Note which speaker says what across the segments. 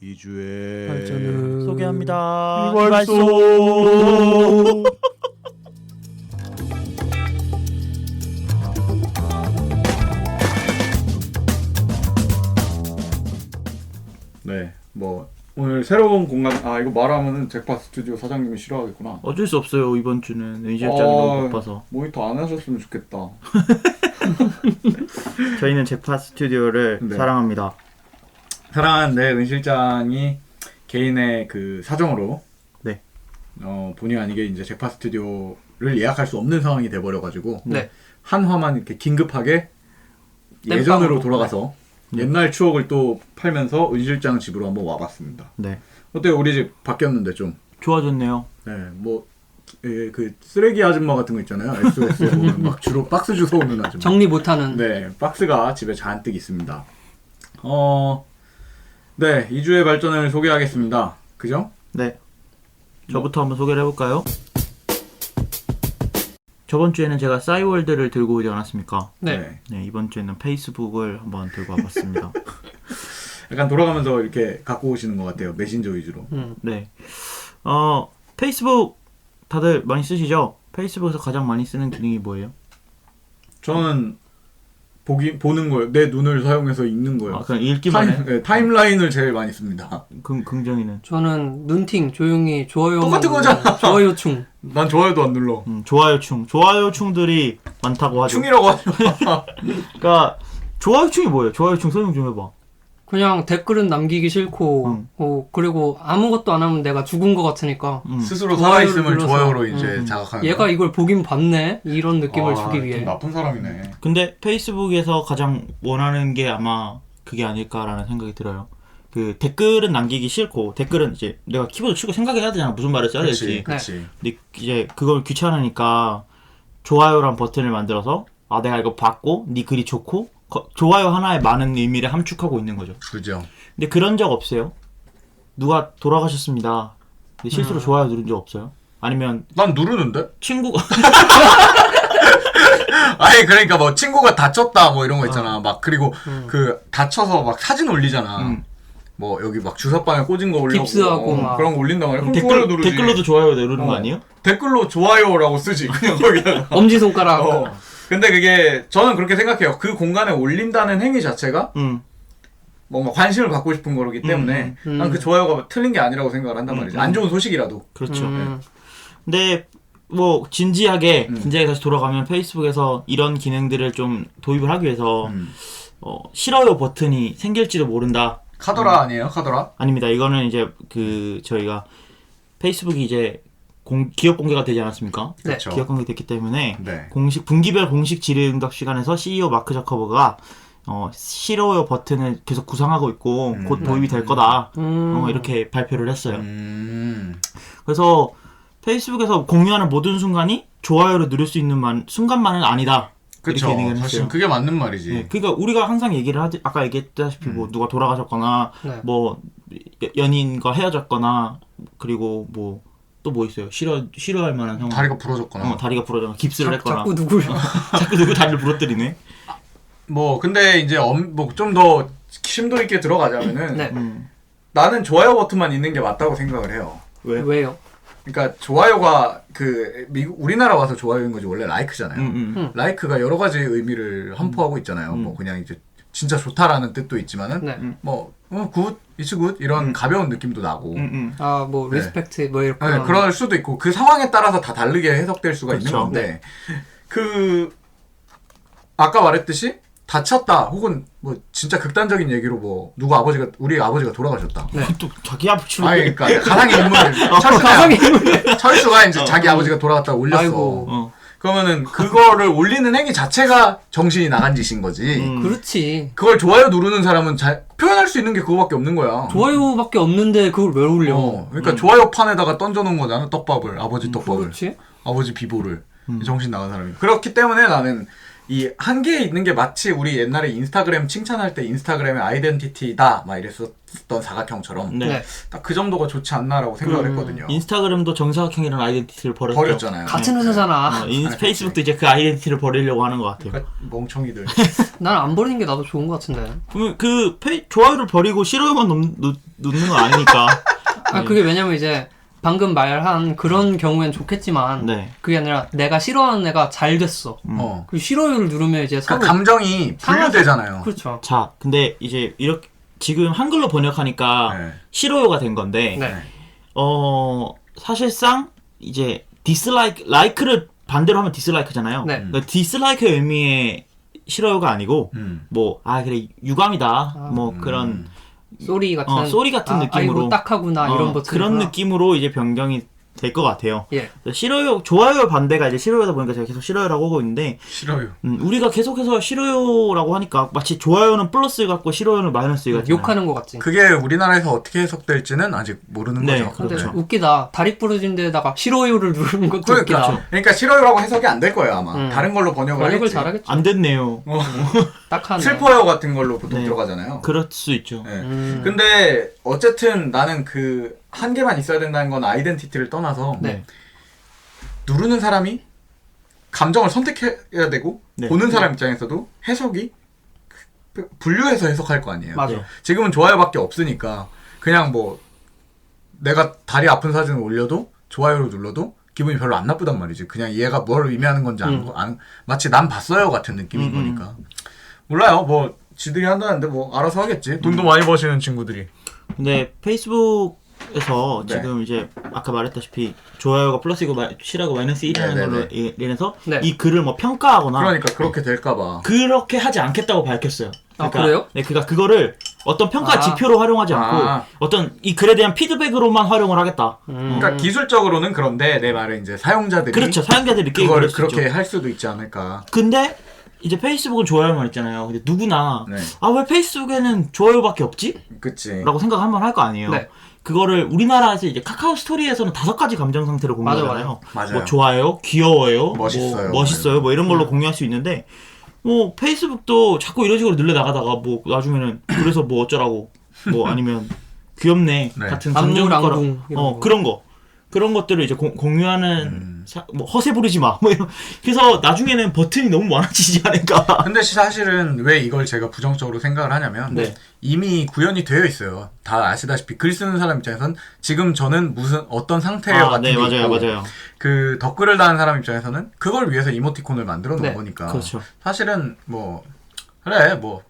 Speaker 1: 2주의
Speaker 2: 발전을
Speaker 3: 소개합니다.
Speaker 1: 이발소. 네, 뭐 오늘 새로운 공간. 이거 말하면은 잭팟 스튜디오 사장님이 싫어하겠구나.
Speaker 3: 어쩔 수 없어요. 이번 주는 은 실장이 너무 바빠서.
Speaker 1: 모니터 안 하셨으면 좋겠다.
Speaker 3: 저희는 잭팟 스튜디오를
Speaker 1: 네.
Speaker 3: 사랑합니다.
Speaker 1: 사랑하는데 은 실장이 개인의 그 사정으로
Speaker 3: 네.
Speaker 1: 본의 아니게 이제 잭팟 스튜디오를 예약할 수 없는 상황이 돼버려가지고
Speaker 2: 네.
Speaker 1: 한 화만 이렇게 긴급하게
Speaker 2: 땜빵으로.
Speaker 1: 예전으로 돌아가서 옛날 추억을 또 팔면서 은 실장 집으로 한번 와봤습니다.
Speaker 3: 네.
Speaker 1: 어때요? 우리 집 바뀌었는데 좀.
Speaker 3: 좋아졌네요.
Speaker 1: 네, 뭐 그 쓰레기 아줌마 같은 거 있잖아요. SOS에 보면 막 주로 박스 주워 오는 아줌마.
Speaker 2: 정리 못하는.
Speaker 1: 네, 박스가 집에 잔뜩 있습니다. 네, 2주의 발전을 소개하겠습니다. 그죠?
Speaker 3: 네. 저부터 한번 소개를 해볼까요? 저번 주에는 제가 싸이월드를 들고 오지 않았습니까?
Speaker 2: 네.
Speaker 3: 네, 이번 주에는 페이스북을 한번 들고 와봤습니다.
Speaker 1: 약간 돌아가면서 이렇게 갖고 오시는 것 같아요. 메신저 위주로.
Speaker 3: 네. 페이스북 다들 많이 쓰시죠? 페이스북에서 가장 많이 쓰는 기능이 뭐예요?
Speaker 1: 저는 보는 거예요. 내 눈을 사용해서 읽는 거예요.
Speaker 3: 그냥 읽기만 해?
Speaker 1: 네, 타임라인을 제일 많이 씁니다.
Speaker 3: 긍정이는?
Speaker 2: 저는 눈팅 조용히 좋아요.
Speaker 1: 똑같은 거잖아.
Speaker 2: 좋아요충.
Speaker 1: 난 좋아요도 안 눌러.
Speaker 3: 좋아요충들이 많다고 하죠.
Speaker 1: 충이라고 하죠.
Speaker 3: 그러니까 좋아요충이 뭐예요? 좋아요충 설명 좀 해봐.
Speaker 2: 그냥 댓글은 남기기 싫고, 그리고 아무것도 안 하면 내가 죽은 것 같으니까.
Speaker 1: 스스로
Speaker 2: 좋아요를
Speaker 1: 살아있음을
Speaker 2: 눌러서,
Speaker 1: 좋아요로 이제 자각하는
Speaker 2: 얘가 이걸 보긴 봤네? 이런 느낌을 주기
Speaker 1: 좀
Speaker 2: 위해.
Speaker 1: 나쁜 사람이네.
Speaker 3: 근데 페이스북에서 가장 원하는 게 아마 그게 아닐까라는 생각이 들어요. 그 댓글은 남기기 싫고, 댓글은 이제 내가 키보드 치고 생각해야 되잖아. 무슨 말을 써야 될지.
Speaker 1: 그치.
Speaker 3: 근데 이제 그걸 귀찮으니까 좋아요란 버튼을 만들어서 내가 이거 봤고 네 글이 좋고 좋아요 하나에 많은 의미를 함축하고 있는 거죠.
Speaker 1: 그죠.
Speaker 3: 근데 그런 적 없어요? 누가 돌아가셨습니다. 근데 실수로 좋아요 누른 적 없어요? 아니면
Speaker 1: 난 누르는데?
Speaker 3: 친구가
Speaker 1: 아니 그러니까 뭐 친구가 다쳤다 뭐 이런 거 있잖아. 막 그리고 그 다쳐서 막 사진 올리잖아. 뭐 여기 막 주사방에 꽂은 거 올리고
Speaker 2: 깁스하고 막.
Speaker 1: 그런 거 올린단 말이야. 그럼 좋아요 누르지.
Speaker 3: 댓글로도 좋아요 누르는 거 아니에요?
Speaker 1: 댓글로 좋아요라고 쓰지. 그냥 거기다가.
Speaker 2: 엄지손가락.
Speaker 1: 근데 그게 저는 그렇게 생각해요. 그 공간에 올린다는 행위 자체가 뭔가 관심을 받고 싶은 거기 때문에 난 그 좋아요가 틀린 게 아니라고 생각을 한단 말이지. 안 좋은 소식이라도.
Speaker 3: 그렇죠. 근데 뭐 진지하게 다시 돌아가면 페이스북에서 이런 기능들을 좀 도입을 하기 위해서 싫어요 버튼이 생길지도 모른다.
Speaker 1: 카더라 아니에요? 카더라?
Speaker 3: 아닙니다. 이거는 이제 저희가 페이스북이 이제 기업 공개가 되지 않았습니까?
Speaker 2: 네.
Speaker 1: 그렇죠.
Speaker 3: 기업 공개됐기 때문에
Speaker 1: 네.
Speaker 3: 분기별 공식 질의응답 시간에서 CEO 마크 자커버그가 싫어요 버튼을 계속 구상하고 있고 곧 도입이 될 거다. 이렇게 발표를 했어요. 그래서 페이스북에서 공유하는 모든 순간이 좋아요를 누를 수 있는 순간만은 아니다.
Speaker 1: 그렇죠.
Speaker 3: 이렇게 얘기를
Speaker 1: 사실
Speaker 3: 했어요.
Speaker 1: 그게 맞는 말이지.
Speaker 3: 네, 그러니까 우리가 항상 얘기를 아까 얘기했다시피 뭐 누가 돌아가셨거나
Speaker 2: 네.
Speaker 3: 뭐 연인과 헤어졌거나 그리고 뭐 또 뭐 있어요? 싫어할 만한 상황.
Speaker 1: 다리가 부러졌거나.
Speaker 3: 다리가 부러졌거나 깁스를 했거나.
Speaker 2: 자꾸 누굴.
Speaker 3: 자꾸 누구 다리를 부러뜨리네.
Speaker 1: 뭐 근데 이제 뭐 좀 더 심도 있게 들어가자면은
Speaker 2: 네.
Speaker 1: 나는 좋아요 버튼만 있는 게 맞다고 생각을 해요.
Speaker 2: 왜요?
Speaker 1: 그러니까 좋아요가 우리나라 와서 좋아요인 거지 원래 라이크잖아요. 라이크가 여러 가지 의미를 함포하고 있잖아요. 뭐 그냥 이제 진짜 좋다라는 뜻도 있지만은
Speaker 2: 네.
Speaker 1: 뭐 굿, it's good 이런 가벼운 느낌도 나고.
Speaker 2: 뭐 리스펙트 뭐 이렇게.
Speaker 1: 네, 그럴 수도 있고 그 상황에 따라서 다 다르게 해석될 수가
Speaker 3: 그렇죠.
Speaker 1: 있는 건데 아까 말했듯이 다쳤다 혹은 뭐 진짜 극단적인 얘기로 뭐 우리 아버지가 돌아가셨다.
Speaker 2: 네.
Speaker 3: 또 자기 아버지로.
Speaker 1: 그러니까 가상의 인물 철수가 이제 자기 아버지가 돌아갔다고 올렸어.
Speaker 2: 아이고.
Speaker 1: 그러면은 그거를 올리는 행위 자체가 정신이 나간 짓인 거지.
Speaker 2: 그렇지.
Speaker 1: 그걸 좋아요 누르는 사람은 표현할 수 있는 게 그거밖에 없는 거야.
Speaker 2: 좋아요밖에 없는데 그걸 왜 올려?
Speaker 1: 그러니까 좋아요 판에다가 던져놓은 거잖아. 떡밥을 아버지 떡밥을
Speaker 2: 그렇지.
Speaker 1: 아버지 비보를 정신 나간 사람이. 그렇기 때문에 나는 이 한계에 있는 게 마치 우리 옛날에 인스타그램 칭찬할 때 인스타그램의 아이덴티티다 막 이랬었던 사각형처럼
Speaker 3: 네.
Speaker 1: 딱 그 정도가 좋지 않나라고 생각을 했거든요.
Speaker 3: 인스타그램도 정사각형이라는 아이덴티티를
Speaker 1: 버렸잖아요.
Speaker 2: 같은 회사잖아.
Speaker 3: 페이스북도 이제 그 아이덴티티를 버리려고 하는 것 같아요.
Speaker 1: 그러니까 멍청이들.
Speaker 2: 난 안 버리는 게 나도 좋은 것 같은데.
Speaker 3: 그러면 좋아요를 버리고 싫어요만 놓는 건 아니니까.
Speaker 2: 아, 그게 왜냐면 이제 방금 말한 그런 경우엔 좋겠지만
Speaker 3: 네.
Speaker 2: 그게 아니라 내가 싫어하는 애가 잘 됐어. 그 싫어요를 누르면 이제
Speaker 1: 그러니까
Speaker 2: 서로
Speaker 1: 감정이 분류되잖아요.
Speaker 2: 그렇죠.
Speaker 3: 자, 근데 이제 이렇게 지금 한글로 번역하니까
Speaker 1: 네.
Speaker 3: 싫어요가 된 건데
Speaker 2: 네.
Speaker 3: 사실상 이제 라이크를 반대로 하면 디슬라이크잖아요.
Speaker 2: 네.
Speaker 3: 그러니까 디슬라이크의 의미의 싫어요가 아니고 그래 유감이다. 그런
Speaker 2: 쏘리 같은
Speaker 3: 쏘리 같은 느낌으로
Speaker 2: 아이고 딱하구나 이런 버튼
Speaker 3: 그런 느낌으로 이제 변경이 될 것 같아요.
Speaker 2: 예.
Speaker 3: 싫어요, 좋아요 반대가 이제 싫어요다 보니까 제가 계속 싫어요라고 하고 있는데
Speaker 1: 싫어요.
Speaker 3: 우리가 계속해서 싫어요라고 하니까 마치 좋아요는 플러스 같고 싫어요는 마이너스 같잖아요.
Speaker 2: 욕하는 것 같지.
Speaker 1: 그게 우리나라에서 어떻게 해석될지는 아직 모르는
Speaker 3: 네,
Speaker 1: 거죠.
Speaker 2: 근데
Speaker 3: 그렇죠.
Speaker 2: 웃기다. 다리 부러진 데다가 싫어요를 누르는 것도 웃기다.
Speaker 1: 그러니까 싫어요라고 해석이 안 될 거예요 아마. 다른 걸로 번역을
Speaker 2: 번역을
Speaker 1: 하겠지.
Speaker 2: 잘하겠지.
Speaker 3: 안 됐네요.
Speaker 2: 딱하네.
Speaker 1: 슬퍼요 같은 걸로 보통
Speaker 3: 네.
Speaker 1: 들어가잖아요.
Speaker 3: 그럴 수 있죠.
Speaker 1: 네. 근데 어쨌든 나는 그 한 개만 있어야 된다는 건 아이덴티티를 떠나서
Speaker 2: 네.
Speaker 1: 누르는 사람이 감정을 선택해야 되고
Speaker 3: 네.
Speaker 1: 보는 사람 입장에서도 해석이 분류해서 해석할 거 아니에요.
Speaker 2: 맞아.
Speaker 1: 지금은 좋아요밖에 없으니까 그냥 뭐 내가 다리 아픈 사진을 올려도 좋아요를 눌러도 기분이 별로 안 나쁘단 말이지. 그냥 얘가 뭘 의미하는 건지 마치 난 봤어요 같은 느낌인 거니까. 몰라요. 뭐 지들이 한다는데 뭐 알아서 하겠지. 돈도 많이 버시는 친구들이.
Speaker 3: 근데 페이스북에서
Speaker 1: 네.
Speaker 3: 지금 이제 아까 말했다시피 좋아요가 플러스이고 싫어하고 마이너스 1이라는
Speaker 1: 네네네.
Speaker 3: 걸로 인해서
Speaker 2: 네.
Speaker 3: 이 글을 뭐 평가하거나
Speaker 1: 그러니까 그렇게 될까봐.
Speaker 3: 그렇게 하지 않겠다고 밝혔어요.
Speaker 2: 그래요?
Speaker 3: 네, 그러니까 그거를 어떤 평가 지표로 활용하지 않고 어떤 이 글에 대한 피드백으로만 활용을 하겠다.
Speaker 1: 그러니까 기술적으로는 그런데 내 말은 이제 사용자들이
Speaker 3: 그렇죠. 사용자들이
Speaker 1: 그걸
Speaker 3: 그럴 수
Speaker 1: 그렇게
Speaker 3: 있죠.
Speaker 1: 할 수도 있지 않을까.
Speaker 3: 근데 이제 페이스북은 좋아요만 있잖아요. 근데 누구나
Speaker 1: 네.
Speaker 3: 왜 페이스북에는 좋아요밖에 없지?
Speaker 1: 그치.
Speaker 3: 라고 생각 한번 할 거 아니에요.
Speaker 2: 네.
Speaker 3: 그거를 우리나라에서 이제 카카오 스토리에서는 5가지 감정 상태를 공유하잖아요.
Speaker 1: 맞아요.
Speaker 3: 뭐 좋아요, 귀여워요,
Speaker 1: 멋있어요.
Speaker 3: 뭐 멋있어요, 뭐 이런 걸로 공유할 수 있는데 뭐 페이스북도 자꾸 이런 식으로 늘려 나가다가 뭐 나중에는 그래서 뭐 어쩌라고 뭐 아니면 귀엽네
Speaker 1: 네.
Speaker 3: 같은 감정 효과라
Speaker 2: 안궁 이런 거.
Speaker 3: 그런 것들을 이제 공유하는 뭐 허세 부리지 마. 뭐 이런. 그래서 나중에는 버튼이 너무 많아지지 않을까.
Speaker 1: 근데 사실은 왜 이걸 제가 부정적으로 생각을 하냐면
Speaker 3: 네.
Speaker 1: 이미 구현이 되어 있어요. 다 아시다시피 글 쓰는 사람 입장에선 지금 저는 어떤 상태예요 같은
Speaker 3: 네,
Speaker 1: 게
Speaker 3: 맞아요,
Speaker 1: 있고
Speaker 3: 맞아요.
Speaker 1: 그 댓글을 다는 사람 입장에서는 그걸 위해서 이모티콘을 만들어 놓은
Speaker 2: 네.
Speaker 1: 거니까
Speaker 3: 그렇죠.
Speaker 1: 사실은 뭐 그래 뭐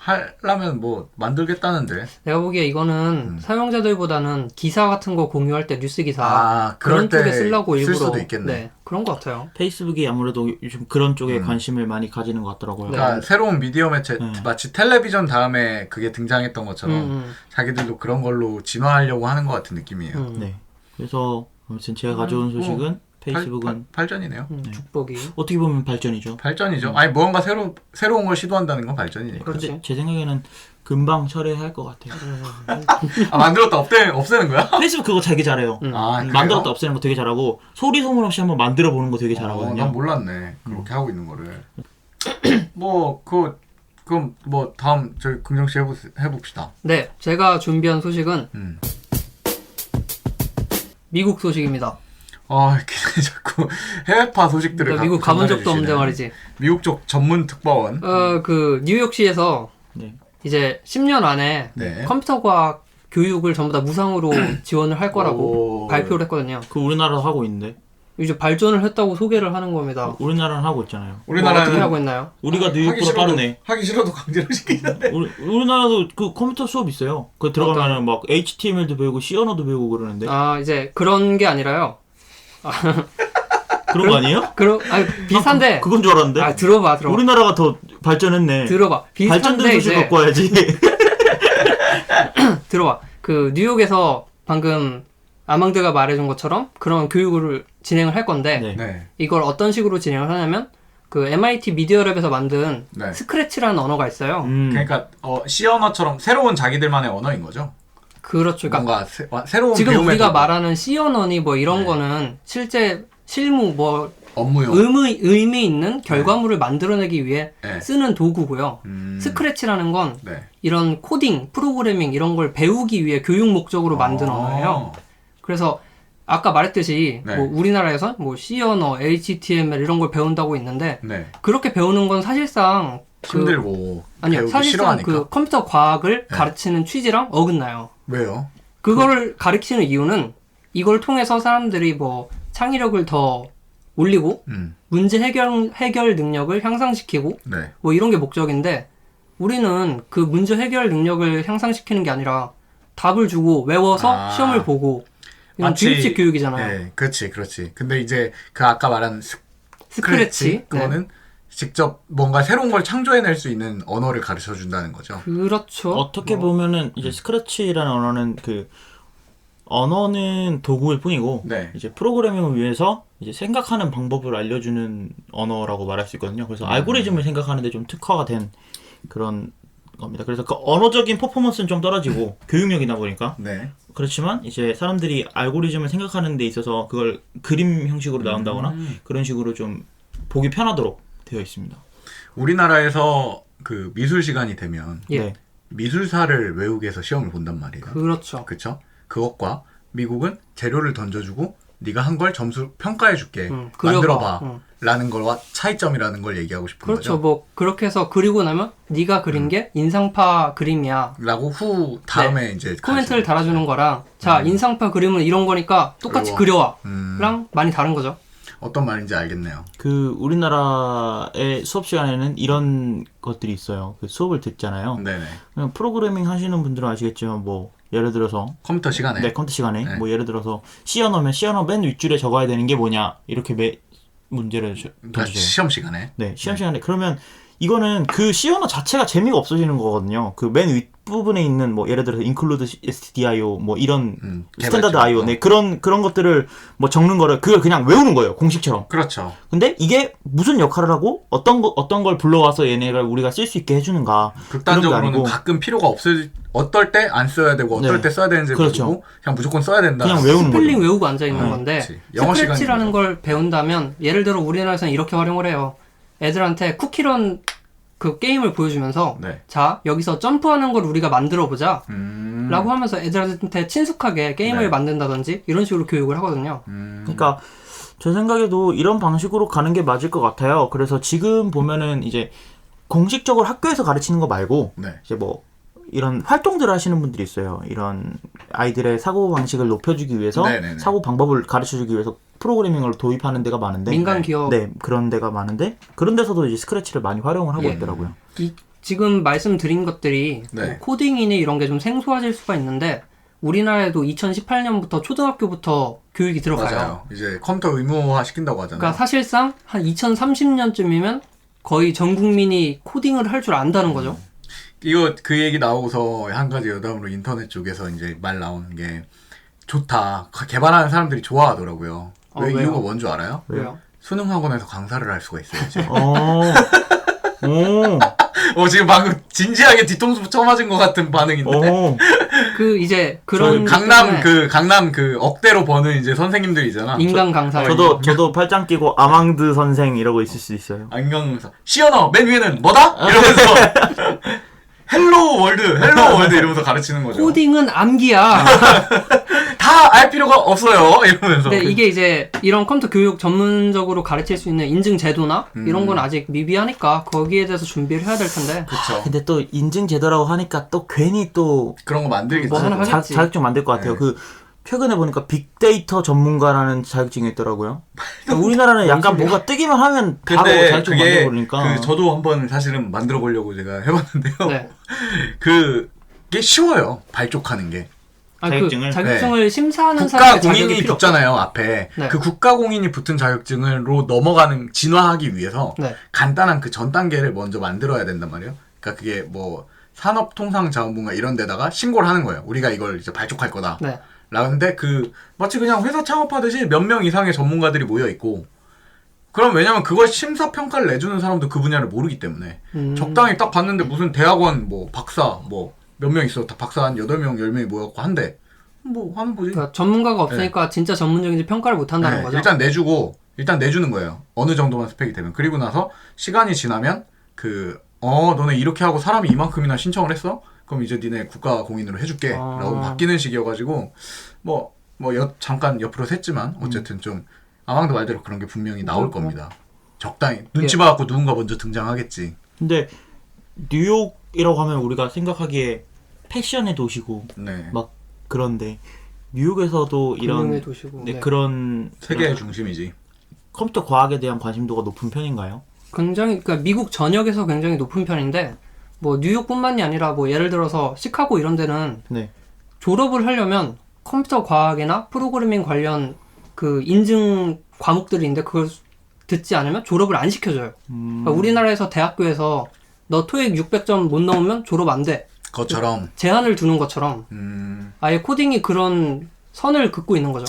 Speaker 1: 하려면 뭐 만들겠다는데
Speaker 2: 내가 보기에 이거는 사용자들보다는 기사 같은 거 공유할 때 뉴스 기사
Speaker 1: 그럴
Speaker 2: 그런 쪽에
Speaker 1: 때
Speaker 2: 쓰려고
Speaker 1: 쓸
Speaker 2: 일부러
Speaker 1: 수도 있겠네.
Speaker 2: 네, 그런 것 같아요.
Speaker 3: 페이스북이 아무래도 요즘 그런 쪽에 관심을 많이 가지는 것 같더라고요.
Speaker 1: 그러니까 새로운 미디어 매체 마치 텔레비전 다음에 그게 등장했던 것처럼 자기들도 그런 걸로 진화하려고 하는 것 같은 느낌이에요.
Speaker 3: 네. 그래서 아무튼 제가 가져온 소식은 페이스북은
Speaker 1: 발전이네요.
Speaker 2: 죽보기.
Speaker 3: 어떻게 보면 발전이죠.
Speaker 1: 발전이죠. 아니 무언가 새로운 걸 시도한다는 건 발전이니까.
Speaker 2: 그렇지.
Speaker 3: 근데 제 생각에는 금방 철회할 것 같아요.
Speaker 1: 만들었다 없애는 거야?
Speaker 3: 페이스북 그거 되게 잘해요.
Speaker 1: 그래요?
Speaker 3: 만들었다 없애는 거 되게 잘하고 소리 소문 없이 한번 만들어 보는 거 되게
Speaker 1: 난
Speaker 3: 잘하거든요.
Speaker 1: 몰랐네. 그렇게 하고 있는 거를. 그럼 뭐 다음 저희 긍정 씨 해봅시다.
Speaker 2: 네, 제가 준비한 소식은
Speaker 1: 음.
Speaker 2: 미국 소식입니다.
Speaker 1: 이렇게 자꾸 해외파 소식들을 갖고
Speaker 2: 미국 가본 적도
Speaker 1: 전달해
Speaker 2: 없는데
Speaker 1: 주시네.
Speaker 2: 말이지.
Speaker 1: 미국 쪽 전문 특파원.
Speaker 2: 그 뉴욕시에서
Speaker 3: 네.
Speaker 2: 이제 10년 안에
Speaker 1: 네.
Speaker 2: 컴퓨터 과학 교육을 전부 다 무상으로 지원을 할 거라고
Speaker 1: 오.
Speaker 2: 발표를 했거든요.
Speaker 3: 그 우리나라도 하고 있는데.
Speaker 2: 이제 발전을 했다고 소개를 하는 겁니다.
Speaker 3: 우리나라는 하고 있잖아요.
Speaker 1: 우리나라는
Speaker 2: 어떻게 하고 있나요?
Speaker 3: 우리가 뉴욕보다 빠르네.
Speaker 1: 하기 싫어도 강제로 시키는데.
Speaker 3: 우리나라도 그 컴퓨터 수업 있어요. 그 들어가면은 막 HTML도 배우고 C 언어도 배우고 그러는데.
Speaker 2: 이제 그런 게 아니라요.
Speaker 3: 그런 거 아니에요?
Speaker 2: 비슷한데.
Speaker 3: 그건 줄 알았는데.
Speaker 2: 들어봐.
Speaker 3: 우리나라가 더 발전했네.
Speaker 2: 들어봐.
Speaker 3: 발전된
Speaker 2: 비슷한데
Speaker 3: 소식
Speaker 2: 이제
Speaker 3: 갖고 와야지.
Speaker 2: 들어봐. 그 뉴욕에서 방금 아망드가 말해준 것처럼 그런 교육을 진행을 할 건데
Speaker 3: 네.
Speaker 1: 네.
Speaker 2: 이걸 어떤 식으로 진행을 하냐면 그 MIT 미디어랩에서 만든
Speaker 1: 네.
Speaker 2: 스크래치라는 언어가 있어요.
Speaker 1: 그러니까 C 언어처럼 새로운 자기들만의 언어인 거죠.
Speaker 2: 그렇죠. 그러니까
Speaker 1: 뭔가 새로운
Speaker 2: 지금
Speaker 1: 배움의
Speaker 2: 우리가
Speaker 1: 도구.
Speaker 2: 말하는 C 언어니 뭐 이런
Speaker 1: 네.
Speaker 2: 거는 실제 실무 뭐
Speaker 1: 업무용.
Speaker 2: 의미 있는 결과물을 만들어내기 위해
Speaker 1: 네.
Speaker 2: 쓰는 도구고요. 스크래치라는 건
Speaker 1: 네.
Speaker 2: 이런 코딩, 프로그래밍 이런 걸 배우기 위해 교육 목적으로 만든 언어예요. 그래서 아까 말했듯이
Speaker 1: 네.
Speaker 2: 뭐 우리나라에서 뭐 C 언어, HTML 이런 걸 배운다고 있는데
Speaker 1: 네.
Speaker 2: 그렇게 배우는 건 사실상
Speaker 1: 힘들고
Speaker 2: 아니요,
Speaker 1: 배우기
Speaker 2: 사실상
Speaker 1: 싫어하니까.
Speaker 2: 그 컴퓨터 과학을
Speaker 1: 네.
Speaker 2: 가르치는 취지랑 어긋나요.
Speaker 1: 왜요?
Speaker 2: 그거를 가르치는 이유는 이걸 통해서 사람들이 뭐 창의력을 더 올리고 문제 해결 능력을 향상시키고
Speaker 1: 네.
Speaker 2: 뭐 이런 게 목적인데 우리는 그 문제 해결 능력을 향상시키는 게 아니라 답을 주고 외워서 시험을 보고 이건 주입식 교육이잖아요.
Speaker 1: 네, 그렇지. 근데 이제 그 아까 말한
Speaker 2: 스크래치
Speaker 1: 그거는 직접 뭔가 새로운 걸 창조해낼 수 있는 언어를 가르쳐 준다는 거죠.
Speaker 2: 그렇죠.
Speaker 3: 어떻게 보면은 이제 스크래치라는 언어는 언어는 도구일 뿐이고
Speaker 1: 네.
Speaker 3: 이제 프로그래밍을 위해서 이제 생각하는 방법을 알려주는 언어라고 말할 수 있거든요. 그래서 알고리즘을 생각하는데 좀 특화가 된 그런 겁니다. 그래서 그 언어적인 퍼포먼스는 좀 떨어지고 교육력이다 보니까
Speaker 1: 네.
Speaker 3: 그렇지만 이제 사람들이 알고리즘을 생각하는 데 있어서 그걸 그림 형식으로 나온다거나 그런 식으로 좀 보기 편하도록 되어 있습니다.
Speaker 1: 우리나라에서 그 미술 시간이 되면
Speaker 2: 예.
Speaker 3: 네.
Speaker 1: 미술사를 외우게 해서 시험을 본단 말이에요.
Speaker 2: 그렇죠.
Speaker 1: 그렇죠? 그것과 미국은 재료를 던져주고 네가 한 걸 점수 평가해줄게. 만들어봐. 라는 거와 차이점이라는 걸 얘기하고 싶은
Speaker 2: 그렇죠.
Speaker 1: 거죠.
Speaker 2: 뭐 그렇게 해서 그리고 나면 네가 그린 게 인상파 그림이야.
Speaker 1: 라고 후 다음에 이제
Speaker 2: 코멘트를 달아주는 거랑 자 인상파 그림은 이런 거니까 똑같이 그려와 랑 많이 다른 거죠.
Speaker 1: 어떤 말인지 알겠네요.
Speaker 3: 그 우리나라의 수업 시간에는 이런 것들이 있어요. 그 수업을 듣잖아요.
Speaker 1: 네네.
Speaker 3: 그냥 프로그래밍 하시는 분들은 아시겠지만 뭐 예를 들어서
Speaker 1: 컴퓨터 시간에.
Speaker 3: 네, 컴퓨터 시간에
Speaker 1: 네.
Speaker 3: 뭐 예를 들어서 C 언어면 C 언어 맨 윗줄에 적어야 되는 게 뭐냐 이렇게 문제를
Speaker 1: 그러니까
Speaker 3: 던지세요.
Speaker 1: 시험 시간에.
Speaker 3: 네, 시험 시간에 그러면 이거는 그 C 언어 자체가 재미가 없어지는 거거든요. 그 맨 윗부분에 있는 뭐 예를 들어서 include stdio 뭐 이런 스탠다드 IO 네, 그런 것들을 뭐 적는 거를 그걸 그냥 외우는 거예요. 공식처럼.
Speaker 1: 그렇죠.
Speaker 3: 근데 이게 무슨 역할을 하고 어떤 걸 불러와서 얘네가 우리가 쓸 수 있게 해주는가.
Speaker 1: 극단적으로는 가끔 필요가 없을 어떨 때 안 써야 되고 어떨
Speaker 3: 네.
Speaker 1: 때 써야 되는지
Speaker 3: 그렇죠.
Speaker 1: 모르고 그냥 무조건 써야 된다.
Speaker 3: 그냥 외우는
Speaker 2: 스펠링
Speaker 3: 거죠.
Speaker 2: 외우고 앉아 있는 건데
Speaker 1: 그치. 영어
Speaker 2: 스크래치라는
Speaker 1: 시간이죠.
Speaker 2: 걸 배운다면 예를 들어 우리나라에서는 이렇게 활용을 해요. 애들한테 쿠키런 그 게임을 보여주면서
Speaker 1: 네.
Speaker 2: 자 여기서 점프하는 걸 우리가 만들어 보자 라고 하면서 애들한테 친숙하게 게임을
Speaker 1: 네.
Speaker 2: 만든다든지 이런 식으로 교육을 하거든요.
Speaker 3: 그러니까 제 생각에도 이런 방식으로 가는 게 맞을 것 같아요. 그래서 지금 보면은 이제 공식적으로 학교에서 가르치는 거 말고
Speaker 1: 네.
Speaker 3: 이제 뭐 이런 활동들을 하시는 분들이 있어요. 이런 아이들의 사고 방식을 높여주기 위해서
Speaker 1: 네네네.
Speaker 3: 사고 방법을 가르쳐주기 위해서 프로그래밍을 도입하는 데가 많은데
Speaker 2: 민간 기업
Speaker 3: 네 그런 데가 많은데 그런 데서도 이제 스크래치를 많이 활용을 하고
Speaker 2: 예.
Speaker 3: 있더라고요.
Speaker 2: 지금 말씀드린 것들이
Speaker 1: 네.
Speaker 2: 뭐 코딩이니 이런 게 좀 생소하실 수가 있는데 우리나라에도 2018년부터 초등학교부터 교육이 들어가요.
Speaker 1: 맞아요. 이제 컴퓨터 의무화 시킨다고 하잖아요.
Speaker 2: 그러니까 사실상 한 2030년쯤이면 거의 전 국민이 코딩을 할 줄 안다는 거죠.
Speaker 1: 이거 그 얘기 나오고서 한 가지 여담으로 인터넷 쪽에서 이제 말 나오는 게 좋다. 개발하는 사람들이 좋아하더라고요. 왜
Speaker 2: 왜요?
Speaker 1: 이유가 뭔 줄 알아요?
Speaker 2: 왜요?
Speaker 1: 수능 학원에서 강사를 할 수가 있어요. 이제. 지금 방금 진지하게 뒤통수 쳐맞은 것 같은 반응인데.
Speaker 2: 그 이제 그런
Speaker 1: 강남 그 억대로 버는 이제 선생님들이잖아.
Speaker 2: 인간 강사.
Speaker 3: 저도 팔짱 끼고 아망드 선생 이러고 있을 수 있어요.
Speaker 1: 안경사. 시연어 맨 위에는 뭐다? 이러면서 헬로 월드 이러면서 가르치는 거죠.
Speaker 2: 코딩은 암기야.
Speaker 1: 다 알 필요가 없어요. 이러면서.
Speaker 2: 근데 이게 이제 이런 컴퓨터 교육 전문적으로 가르칠 수 있는 인증 제도나 이런 건 아직 미비하니까 거기에 대해서 준비를 해야 될 텐데.
Speaker 1: 그렇죠.
Speaker 3: 근데 또 인증 제도라고 하니까 또 괜히 또
Speaker 1: 그런 거 만들겠지.
Speaker 2: 뭐 하나 하겠지.
Speaker 3: 자격증 만들 것 같아요.
Speaker 1: 네.
Speaker 3: 그 최근에 보니까 빅데이터 전문가라는 자격증이 있더라고요. 우리나라는 약간 뭐가 뜨기만 하면 바로
Speaker 1: 근데
Speaker 3: 자격증
Speaker 1: 그게
Speaker 3: 만들어버리니까.
Speaker 1: 저도 한번 사실은 만들어 보려고 제가 해봤는데요.
Speaker 2: 네.
Speaker 1: 그게 쉬워요. 발족하는 게.
Speaker 2: 자격증을 심사하는 사람의
Speaker 1: 국가 공인이
Speaker 2: 자격이 필요
Speaker 1: 붙잖아요. 앞에.
Speaker 2: 네.
Speaker 1: 그 국가 공인이 붙은 자격증으로 넘어가는 진화하기 위해서
Speaker 2: 네.
Speaker 1: 간단한 그 전 단계를 먼저 만들어야 된단 말이에요. 그러니까 그게 뭐 산업통상자원부가 이런 데다가 신고를 하는 거예요. 우리가 이걸 이제 발족할 거다.
Speaker 2: 네.
Speaker 1: 라는데 마치 그냥 회사 창업하듯이 몇 명 이상의 전문가들이 모여 있고, 그럼 왜냐면 그걸 심사평가를 내주는 사람도 그 분야를 모르기 때문에 적당히 딱 봤는데 무슨 대학원 뭐 박사 뭐 몇 명 있어. 다 박사 한 8명 10명이 모여갖고 한대. 뭐 하는 거지.
Speaker 2: 그러니까 전문가가 없으니까 진짜 전문적인지 평가를 못 한다는 거죠.
Speaker 1: 일단 내주고 일단 내주는 거예요. 어느 정도만 스펙이 되면. 그리고 나서 시간이 지나면 너네 이렇게 하고 사람이 이만큼이나 신청을 했어? 그럼 이제 니네 국가 공인으로 해줄게. 라고 바뀌는 식이어가지고 잠깐 옆으로 샜지만 어쨌든 좀 아망드 말대로 그런 게 분명히 나올 겁니다. 적당히 눈치 봐갖고 누군가 먼저 등장하겠지.
Speaker 3: 근데 뉴욕이라고 하면 우리가 생각하기에 패션의 도시고
Speaker 1: 네.
Speaker 3: 막 그런데 뉴욕에서도 이런
Speaker 2: 도시고,
Speaker 3: 네, 그런
Speaker 1: 세계의 중심이지.
Speaker 3: 컴퓨터 과학에 대한 관심도가 높은 편인가요?
Speaker 2: 굉장히 그러니까 미국 전역에서 굉장히 높은 편인데 뭐 뉴욕뿐만이 아니라 뭐 예를 들어서 시카고 이런 데는
Speaker 3: 네.
Speaker 2: 졸업을 하려면 컴퓨터 과학이나 프로그래밍 관련 그 인증 과목들인데 그걸 듣지 않으면 졸업을 안 시켜줘요. 그러니까 우리나라에서 대학교에서 너 토익 600점 못 넘으면 졸업 안 돼.
Speaker 1: 것처럼.
Speaker 2: 제한을 두는 것처럼 아예 코딩이 그런 선을 긋고 있는 거죠.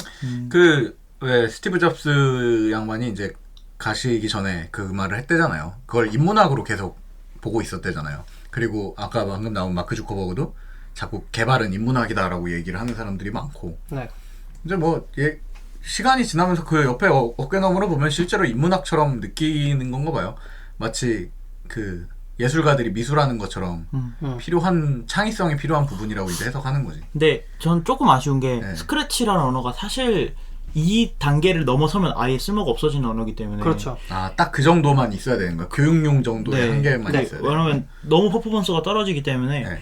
Speaker 1: 왜 스티브 잡스 양반이 이제 가시기 전에 그 말을 했대잖아요. 그걸 인문학으로 계속 보고 있었대잖아요. 그리고 아까 방금 나온 마크 주커버그도 자꾸 개발은 인문학이다라고 얘기를 하는 사람들이 많고.
Speaker 2: 네.
Speaker 1: 이제 시간이 지나면서 그 옆에 어깨너머로 보면 실제로 인문학처럼 느끼는 건가 봐요. 마치 그 예술가들이 미술하는 것처럼 필요한 창의성이 필요한 부분이라고 이제 해석하는 거지.
Speaker 3: 근데 전 조금 아쉬운 게
Speaker 1: 네.
Speaker 3: 스크래치라는 언어가 사실 이 단계를 넘어서면 아예 쓸모가 없어지는 언어이기 때문에
Speaker 2: 그렇죠.
Speaker 1: 딱 그 정도만 있어야 되는 거야. 교육용 정도의
Speaker 3: 네.
Speaker 1: 한계만
Speaker 3: 네.
Speaker 1: 있어야 돼.
Speaker 3: 왜냐면 너무 퍼포먼스가 떨어지기 때문에
Speaker 1: 네.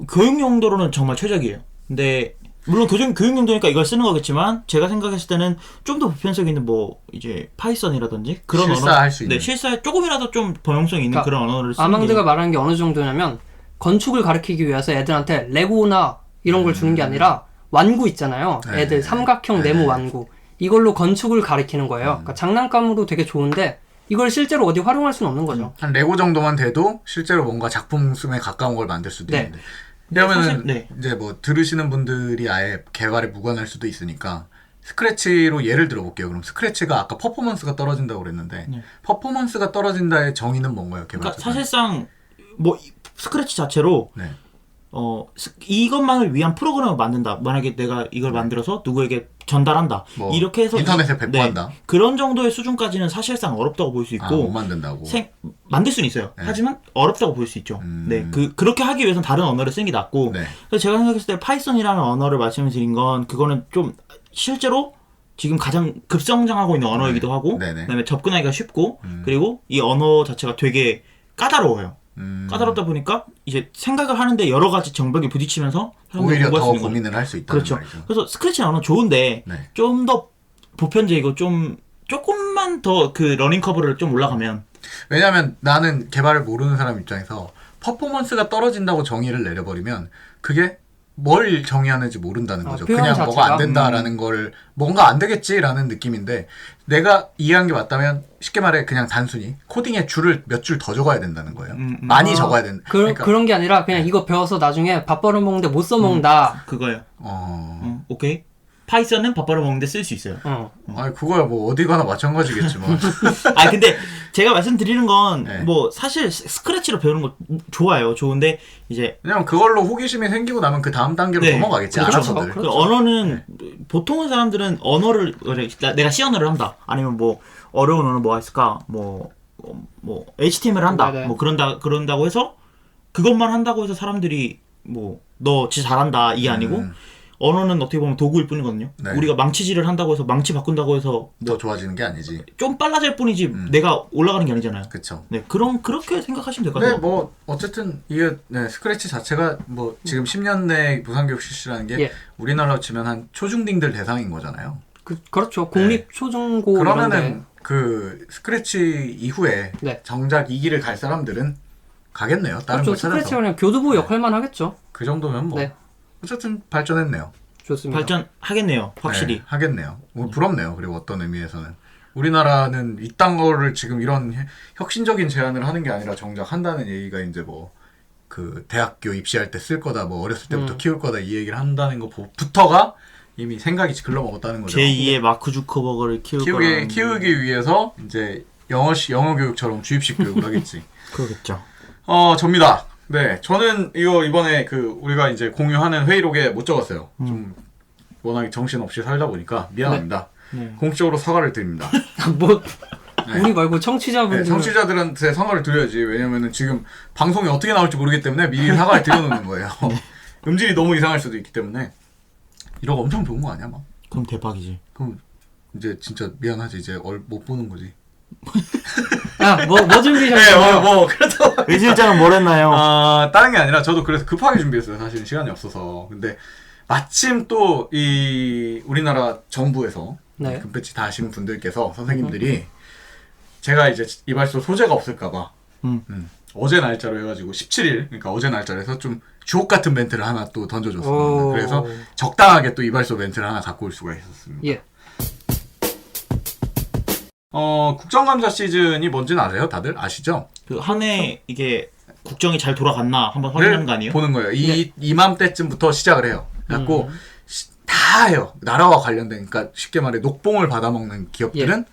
Speaker 3: 교육 용도로는 정말 최적이에요. 근데 물론 교육 용도니까 이걸 쓰는 거겠지만 제가 생각했을 때는 좀 더 보편성 있는 뭐 이제 파이썬이라든지 그런
Speaker 1: 실사할 수 있는.
Speaker 3: 네, 실사에 조금이라도 좀 범용성이 있는
Speaker 2: 그러니까
Speaker 3: 그런 언어를 쓰는
Speaker 2: 아망드가
Speaker 3: 게
Speaker 2: 말하는 게 어느 정도냐면 건축을 가르치기 위해서 애들한테 레고나 이런 걸 주는 게 아니라 완구 있잖아요.
Speaker 1: 네.
Speaker 2: 애들 삼각형
Speaker 1: 네.
Speaker 2: 네모 완구. 이걸로 건축을 가르치는 거예요. 그러니까 장난감으로 되게 좋은데 이걸 실제로 어디 활용할 수는 없는 거죠.
Speaker 1: 한 레고 정도만 돼도 실제로 뭔가 작품에 가까운 걸 만들 수도
Speaker 2: 네.
Speaker 1: 있는데. 그러면은
Speaker 3: 사실, 네.
Speaker 1: 이제 뭐 들으시는 분들이 아예 개발에 무관할 수도 있으니까 스크래치로 예를 들어볼게요. 그럼 스크래치가 아까 퍼포먼스가 떨어진다고 그랬는데
Speaker 3: 네.
Speaker 1: 퍼포먼스가 떨어진다의 정의는 뭔가요?
Speaker 3: 그러니까
Speaker 1: 개발자?
Speaker 3: 사실상 뭐 스크래치 자체로
Speaker 1: 네.
Speaker 3: 이것만을 위한 프로그램을 만든다. 만약에 내가 이걸 만들어서 누구에게 전달한다.
Speaker 1: 뭐
Speaker 3: 이렇게 해서
Speaker 1: 인터넷에 배포한다.
Speaker 3: 네, 그런 정도의 수준까지는 사실상 어렵다고 볼 수
Speaker 1: 못
Speaker 3: 있고
Speaker 1: 만든다고.
Speaker 3: 만들 수는 있어요.
Speaker 1: 네.
Speaker 3: 하지만 어렵다고 볼 수 있죠. 네, 그렇게 하기 위해서는 다른 언어를 쓰는 게 낫고.
Speaker 1: 네.
Speaker 3: 그래서 제가 생각했을 때 파이썬이라는 언어를 말씀드린 건 그거는 좀 실제로 지금 가장 급성장하고 있는 언어이기도 하고,
Speaker 1: 네네.
Speaker 3: 그다음에 접근하기가 쉽고, 그리고 이 언어 자체가 되게 까다로워요. 까다롭다 보니까 이제 생각을 하는데 여러 가지 정벽에 부딪히면서 사람들이
Speaker 1: 오히려
Speaker 3: 공부할 수
Speaker 1: 더
Speaker 3: 있는 거죠.
Speaker 1: 고민을 할 수 있다는
Speaker 3: 그렇죠.
Speaker 1: 말이죠.
Speaker 3: 그래서 스크래치는 언어 좋은데
Speaker 1: 네.
Speaker 3: 좀 더 보편적이고 조금만 더 그 러닝 커브를 좀 올라가면
Speaker 1: 왜냐면 나는 개발을 모르는 사람 입장에서 퍼포먼스가 떨어진다고 정의를 내려버리면 그게 뭘 정의하는지 모른다는 거죠.
Speaker 2: 표현
Speaker 1: 그냥
Speaker 2: 자체가?
Speaker 1: 뭐가 안 된다라는 걸 뭔가 안 되겠지라는 느낌인데 내가 이해한 게 맞다면 쉽게 말해 그냥 단순히 코딩에 줄을 몇 줄 더 적어야 된다는 거예요. 많이 적어야 된다.
Speaker 2: 그런 게 아니라 그냥 이거 배워서 나중에 밥 벌어 먹는데 못 써먹는다.
Speaker 3: 그거예요. 오케이. 파이썬은 밥 벌어 먹는데 쓸 수 있어요.
Speaker 1: 아니 그거야 뭐 어디 가나 마찬가지겠지만.
Speaker 3: 아 근데 제가 말씀드리는 건
Speaker 1: 네.
Speaker 3: 뭐 사실 스크래치로 배우는 거 좋아요. 좋은데 이제
Speaker 1: 왜냐면 그걸로 호기심이 생기고 나면 그 다음 단계로
Speaker 3: 네.
Speaker 1: 넘어가겠지.
Speaker 2: 그렇죠.
Speaker 1: 알아서들.
Speaker 3: 그 언어는 보통의 사람들은 언어를 내가 C 언어를 한다. 아니면 뭐 어려운 언어 뭐가 있을까? 뭐 HTML을 한다.
Speaker 2: 네네.
Speaker 3: 뭐 그런다고 해서 그것만 한다고 해서 사람들이 뭐 너 진짜 잘한다 이게 아니고 언어는 어떻게 보면 도구일 뿐이거든요.
Speaker 1: 네.
Speaker 3: 우리가 망치질을 한다고 해서 망치 바꾼다고 해서
Speaker 1: 더 좋아지는 게 아니지.
Speaker 3: 좀 빨라질 뿐이지 내가 올라가는 게 아니잖아요.
Speaker 1: 그쵸.
Speaker 3: 네, 그렇게 생각하시면 될 것
Speaker 1: 네,
Speaker 3: 같아요.
Speaker 1: 뭐 어쨌든 이게 스크래치 자체가 뭐 지금 10년 내 무상교육 실시라는 게
Speaker 2: 예.
Speaker 1: 우리나라로 치면 한 초중딩들 대상인 거잖아요.
Speaker 2: 그렇죠. 공립 초중고 이런데.
Speaker 1: 그러면은 그 스크래치 이후에
Speaker 2: 네.
Speaker 1: 정작 이 길을 갈 사람들은 가겠네요. 다른
Speaker 2: 그렇죠.
Speaker 1: 걸 찾아서.
Speaker 2: 스크래치가 그냥 교두보 역할만 하겠죠.
Speaker 1: 그 정도면 뭐
Speaker 2: 네.
Speaker 1: 어쨌든 발전했네요.
Speaker 2: 좋습니다.
Speaker 3: 발전하겠네요. 확실히.
Speaker 1: 네, 하겠네요. 뭐 부럽네요. 그리고 어떤 의미에서는 우리나라는 이딴 거를 지금 이런 혁신적인 제안을 하는 게 아니라 정작 한다는 얘기가 이제 뭐 그 대학교 입시할 때 쓸 거다, 뭐 어렸을 때부터 키울 거다 이 얘기를 한다는 것부터가 이미 생각이 글러 먹었다는 거죠.
Speaker 3: 제2의 마크 주커버거를
Speaker 1: 키우기 위해서 이제 영어 교육처럼 주입식 교육을 하겠지.
Speaker 3: 그러겠죠.
Speaker 1: 접니다. 네, 저는 이거 이번에 그 우리가 이제 공유하는 회의록에 못 적었어요. 좀 워낙에 정신 없이 살다 보니까 미안합니다. 공식적으로 사과를 드립니다.
Speaker 2: 뭐
Speaker 1: 네.
Speaker 2: 우리 말고 청취자분들
Speaker 1: 네, 청취자들한테 사과를 드려야지. 왜냐면은 지금 방송이 어떻게 나올지 모르기 때문에 미리 사과를 드려놓는 거예요. 음질이 너무 이상할 수도 있기 때문에. 이러고 엄청 좋은 거 아니야, 막?
Speaker 3: 그럼 대박이지.
Speaker 1: 그럼 이제 진짜 미안하지. 이제 못 보는 거지.
Speaker 2: 뭐 준비하셨나요?
Speaker 1: 그래도
Speaker 3: 의 실장은 뭘 했나요?
Speaker 1: 다른 게 아니라 저도 그래서 급하게 준비했어요. 사실 시간이 없어서. 근데 마침 또 이 우리나라 정부에서
Speaker 2: 네.
Speaker 1: 금배지 다 하시는 분들께서 선생님들이 제가 이제 이발소 소재가 없을까봐 어제 날짜로 해가지고 17일 그러니까 어제 날짜로 해서 좀 주옥 같은 멘트를 하나 또 던져줬습니다.
Speaker 2: 오.
Speaker 1: 그래서 적당하게 또 이발소 멘트를 하나 갖고 올 수가 있었습니다.
Speaker 2: 예.
Speaker 1: 국정감사 시즌이 뭔지는 아세요? 다들 아시죠?
Speaker 3: 그 한 해 이게 국정이 잘 돌아갔나 한번 확인하는 거 아니에요?
Speaker 1: 보는 거예요. 이맘때쯤부터 시작을 해요. 그래갖고 다 해요. 나라와 관련된, 그러니까 쉽게 말해 녹봉을 받아먹는 기업들은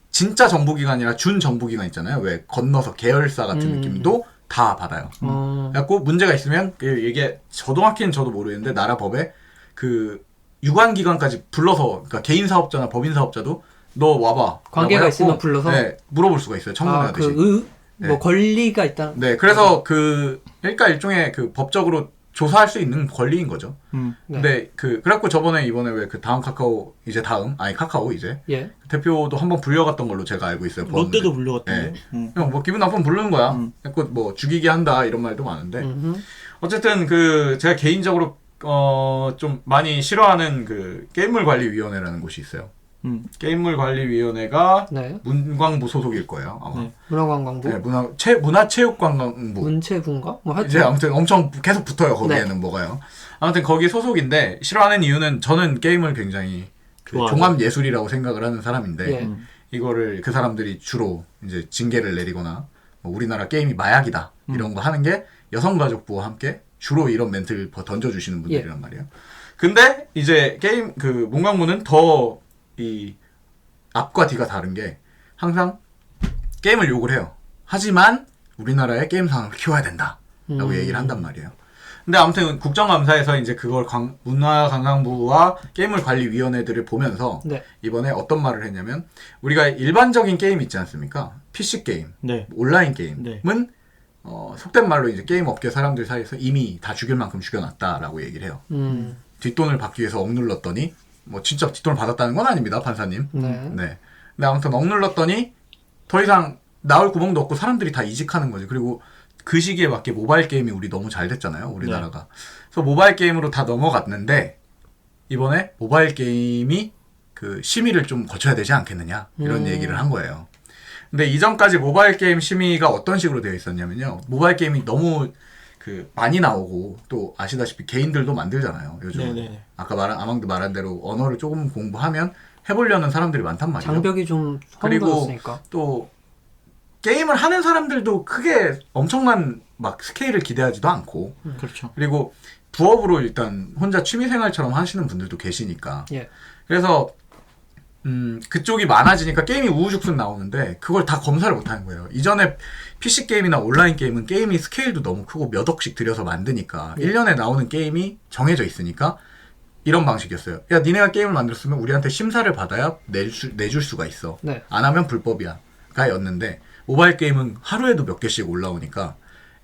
Speaker 1: 진짜 정부기관이라 준 정부기관 있잖아요. 왜 건너서 계열사 같은 느낌도 다 받아요. 그래갖고 문제가 있으면 이게 정확히는 저도 모르겠는데 나라 법에 그 유관기관까지 불러서 그러니까 개인 사업자나 법인 사업자도 너 와봐.
Speaker 2: 관계가 있으면 불러서
Speaker 1: 네, 물어볼 수가 있어요. 청문회하듯이.
Speaker 2: 뭐 권리가 있다.
Speaker 1: 네, 그래서 그러니까 일종의 그 법적으로 조사할 수 있는 권리인 거죠.
Speaker 2: 네.
Speaker 1: 근데 그래갖고 이번에 왜 그 다음 카카오 카카오 이제
Speaker 2: 예.
Speaker 1: 대표도 한번 불려갔던 걸로 제가 알고 있어요.
Speaker 3: 롯데도 불려갔던데.
Speaker 1: 네. 그냥 뭐 기분 나쁘면 부르는 거야. 그래갖고 뭐 죽이게 한다 이런 말도 많은데 어쨌든 제가 개인적으로 좀 많이 싫어하는 그 게임물관리위원회라는 곳이 있어요. 게임물관리위원회가
Speaker 2: 네.
Speaker 1: 문광부 소속일 거예요. 아마.
Speaker 3: 네.
Speaker 2: 문화관광부.
Speaker 1: 네, 문화체육관광부.
Speaker 2: 문체부인가? 뭐 하여튼.
Speaker 1: 이제 아무튼 엄청 계속 붙어요. 거기에는
Speaker 2: 네.
Speaker 1: 뭐가요. 아무튼 거기 소속인데 싫어하는 이유는 저는 게임을 굉장히 종합 예술이라고 생각을 하는 사람인데
Speaker 2: 예.
Speaker 1: 이거를 그 사람들이 주로 이제 징계를 내리거나 뭐 우리나라 게임이 마약이다 이런 거 하는 게 여성가족부와 함께 주로 이런 멘트를 던져주시는 분들이란 말이에요. 근데 이제 게임 문광부는 더 이 앞과 뒤가 다른 게 항상 게임을 욕을 해요. 하지만 우리나라의 게임 상황을 키워야 된다라고 얘기를 한단 말이에요. 근데 아무튼 국정감사에서 이제 그걸 문화관광부와 게임물관리위원회들을 보면서
Speaker 2: 네.
Speaker 1: 이번에 어떤 말을 했냐면 우리가 일반적인 게임 있지 않습니까? PC 게임,
Speaker 3: 네.
Speaker 1: 온라인 게임은
Speaker 3: 네.
Speaker 1: 속된 말로 이제 게임 업계 사람들 사이에서 이미 다 죽일 만큼 죽여놨다라고 얘기를 해요. 뒷돈을 받기 위해서 억눌렀더니 뭐 진짜 뒷돈을 받았다는 건 아닙니다, 판사님.
Speaker 2: 네.
Speaker 1: 네. 근데 아무튼 억눌렀더니 더 이상 나올 구멍도 없고 사람들이 다 이직하는 거지. 그리고 그 시기에 맞게 모바일 게임이 우리 너무 잘 됐잖아요, 우리나라가. 그래서 모바일 게임으로 다 넘어갔는데 이번에 모바일 게임이 그 심의를 좀 거쳐야 되지 않겠느냐 이런 얘기를 한 거예요. 근데 이전까지 모바일 게임 심의가 어떤 식으로 되어 있었냐면요, 모바일 게임이 너무 많이 나오고 또 아시다시피 개인들도 만들잖아요, 요즘.
Speaker 3: 네네.
Speaker 1: 아까 아망드 말한 대로 언어를 조금 공부하면 해보려는 사람들이 많단 말이에요.
Speaker 2: 장벽이 좀
Speaker 1: 그리고
Speaker 2: 허물어졌으니까.
Speaker 1: 또 게임을 하는 사람들도 크게 엄청난 막 스케일을 기대하지도 않고
Speaker 3: 그렇죠.
Speaker 1: 그리고 부업으로 일단 혼자 취미생활처럼 하시는 분들도 계시니까
Speaker 2: 예.
Speaker 1: 그래서 그쪽이 많아지니까 게임이 우후죽순 나오는데 그걸 다 검사를 못하는 거예요. 이전에 PC 게임이나 온라인 게임은 게임이 스케일도 너무 크고 몇 억씩 들여서 만드니까 1년에 나오는 게임이 정해져 있으니까 이런 방식이었어요. 야, 니네가 게임을 만들었으면 우리한테 심사를 받아야 내줄 수가 있어.
Speaker 2: 네.
Speaker 1: 안 하면 불법이야. 가 였는데 모바일 게임은 하루에도 몇 개씩 올라오니까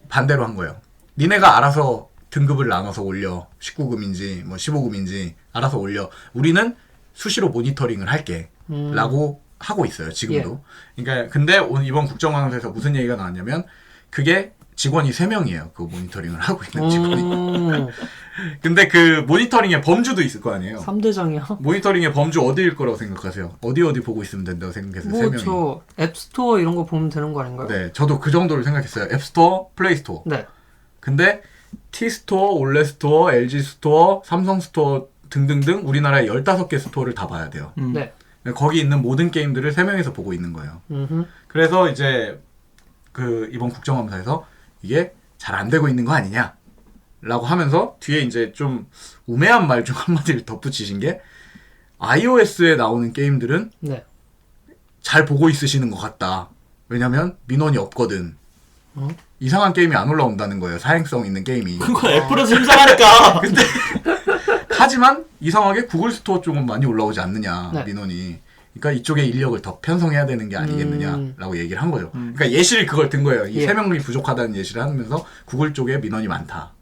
Speaker 1: 반대로 한 거예요. 니네가 알아서 등급을 나눠서 올려. 19금인지 뭐 15금인지 알아서 올려. 우리는 수시로 모니터링을 할게. 라고 하고 있어요, 지금도. 그러니까 근데 이번 국정감사에서 무슨 얘기가 나왔냐면 그게 직원이 3명이에요. 그 모니터링을 하고 있는 직원이. 근데 그 모니터링의 범주도 있을 거 아니에요.
Speaker 2: 3대장이야?
Speaker 1: 모니터링의 범주 어디일 거라고 생각하세요? 어디 보고 있으면 된다고 생각해서
Speaker 2: 뭐
Speaker 1: 3명이.
Speaker 2: 저 앱스토어 이런 거 보면 되는 거 아닌가요?
Speaker 1: 네, 저도 그 정도를 생각했어요. 앱스토어, 플레이스토어.
Speaker 2: 네.
Speaker 1: 근데 T스토어, 올레스토어, LG스토어, 삼성스토어 등등등 우리나라에 15개 스토어를 다 봐야 돼요.
Speaker 2: 네.
Speaker 1: 거기 있는 모든 게임들을 3명이서 보고 있는 거예요. 그래서 이제 이번 국정감사에서 이게 잘 안 되고 있는 거 아니냐 라고 하면서 뒤에 이제 좀 우매한 말 중 한마디를 덧붙이신 게 iOS에 나오는 게임들은
Speaker 2: 네.
Speaker 1: 잘 보고 있으시는 것 같다. 왜냐면 민원이 없거든. 이상한 게임이 안 올라온다는 거예요. 사행성 있는 게임이.
Speaker 3: 그거 애플에서 심사하니까.
Speaker 1: 하지만 이상하게 구글 스토어 쪽은 많이 올라오지 않느냐
Speaker 2: 네.
Speaker 1: 민원이. 그러니까 이쪽에 인력을 더 편성해야 되는 게 아니겠느냐라고 얘기를 한 거죠. 그러니까 예시를 그걸 든 거예요. 이
Speaker 2: 예.
Speaker 1: 3명이 부족하다는 예시를 하면서 구글 쪽에 민원이 많다.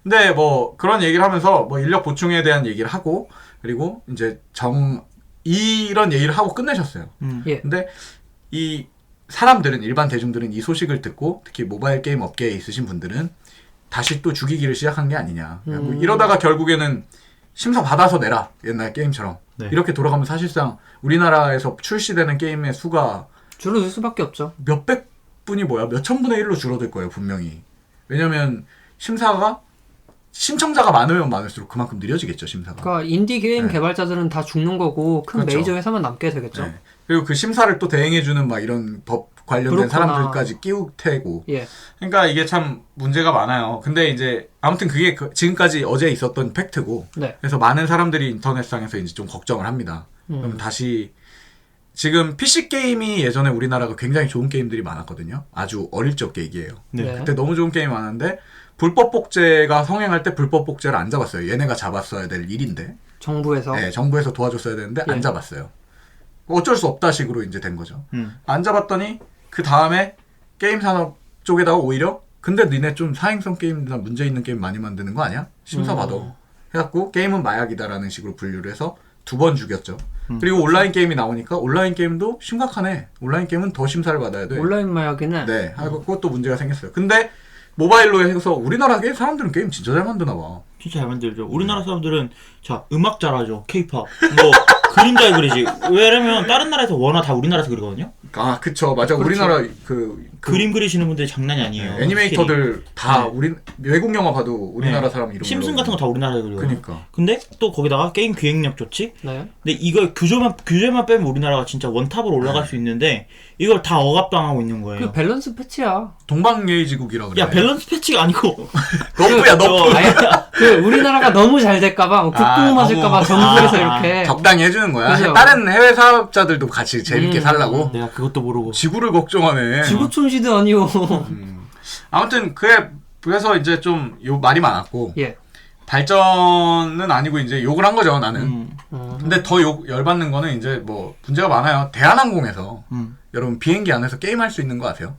Speaker 1: 근데 뭐 그런 얘기를 하면서 뭐 인력 보충에 대한 얘기를 하고 그리고 이제 이런 얘기를 하고 끝내셨어요.
Speaker 2: 예.
Speaker 1: 근데 이 사람들은 일반 대중들은 이 소식을 듣고 특히 모바일 게임 업계에 있으신 분들은 다시 또 죽이기를 시작한 게 아니냐. 뭐 이러다가 결국에는 심사 받아서 내라. 옛날 게임처럼.
Speaker 3: 네.
Speaker 1: 이렇게 돌아가면 사실상 우리나라에서 출시되는 게임의 수가
Speaker 2: 줄어들 수밖에 없죠.
Speaker 1: 몇백 분이 몇천 분의 1로 줄어들 거예요, 분명히. 왜냐면 심사가 신청자가 많으면 많을수록 그만큼 느려지겠죠, 심사가.
Speaker 2: 그러니까 인디 게임
Speaker 1: 네.
Speaker 2: 개발자들은 다 죽는 거고 큰
Speaker 1: 그렇죠.
Speaker 2: 메이저 회사만 남게 되겠죠.
Speaker 1: 네. 그리고 그 심사를 또 대행해주는 막 이런 법 관련된
Speaker 2: 브로커나.
Speaker 1: 사람들까지 끼우 태고.
Speaker 2: 예.
Speaker 1: 그러니까 이게 참 문제가 많아요. 근데 이제 아무튼 그게 지금까지 어제 있었던 팩트고.
Speaker 2: 네.
Speaker 1: 그래서 많은 사람들이 인터넷상에서 이제 좀 걱정을 합니다. 그럼 다시 지금 PC 게임이 예전에 우리나라가 굉장히 좋은 게임들이 많았거든요. 아주 어릴 적 얘기예요.
Speaker 3: 네.
Speaker 1: 그때 너무 좋은 게임이 많았는데 불법 복제가 성행할 때 불법 복제를 안 잡았어요. 얘네가 잡았어야 될 일인데.
Speaker 2: 정부에서.
Speaker 1: 네, 정부에서 도와줬어야 되는데
Speaker 2: 예.
Speaker 1: 안 잡았어요. 어쩔 수 없다 식으로 이제 된 거죠. 안 잡았더니 그 다음에 게임 산업 쪽에다가 오히려 근데 니네 좀 사행성 게임이나 문제 있는 게임 많이 만드는 거 아니야? 심사 받아. 해갖고 게임은 마약이다라는 식으로 분류를 해서 2번 죽였죠. 그리고 온라인 게임이 나오니까 온라인 게임도 심각하네. 온라인 게임은 더 심사를 받아야 돼.
Speaker 2: 온라인 마약에는
Speaker 1: 네, 하고 그것도 문제가 생겼어요. 근데 모바일로 해서 우리나라 사람들은 게임 진짜 잘 만드나 봐.
Speaker 3: 진짜 잘 만들죠. 우리나라 사람들은 자 음악 잘하죠. 케이팝. 뭐 그림 잘 그리지. 왜냐면 다른 나라에서 워낙 다 우리나라에서 그리거든요.
Speaker 1: 아, 그쵸. 맞아.
Speaker 2: 그렇죠.
Speaker 1: 우리나라
Speaker 3: 그림 그리시는 분들이 장난이 아니에요.
Speaker 1: 애니메이터들 다
Speaker 3: 네.
Speaker 1: 우리 외국 영화 봐도 우리나라
Speaker 3: 네.
Speaker 1: 사람 이름
Speaker 3: 심슨 같은 거 다 우리나라에 그리거든요.
Speaker 1: 그니까.
Speaker 3: 근데 또 거기다가 게임 기획력 좋지.
Speaker 2: 네.
Speaker 3: 근데 이걸 규제만 빼면 우리나라가 진짜 원탑으로 올라갈 수 있는데 이걸 다 억압당하고 있는 거예요.
Speaker 2: 그 밸런스 패치야.
Speaker 1: 동방예의지국이라 그래.
Speaker 3: 야 밸런스 패치가 아니고
Speaker 1: 너프야 너프.
Speaker 2: 아예 그 우리나라가 너무 잘 될까봐 국뽕 맞을까봐
Speaker 1: 너무-
Speaker 2: 정부에서
Speaker 3: 아,
Speaker 2: 이렇게
Speaker 1: 적당히 해주는 거야.
Speaker 2: 그죠.
Speaker 1: 다른 해외 사업자들도 같이 재밌게 살라고.
Speaker 3: 내가 그것도 모르고.
Speaker 1: 지구를 걱정하네.
Speaker 2: 지구촌시도 아니오.
Speaker 1: 아무튼 그래서 이제 좀 말이 많았고
Speaker 2: 예.
Speaker 1: 발전은 아니고 이제 욕을 한 거죠 나는. 근데 더 열받는 거는 이제 뭐 문제가 많아요. 대한항공에서 여러분 비행기 안에서 게임할 수 있는 거 아세요?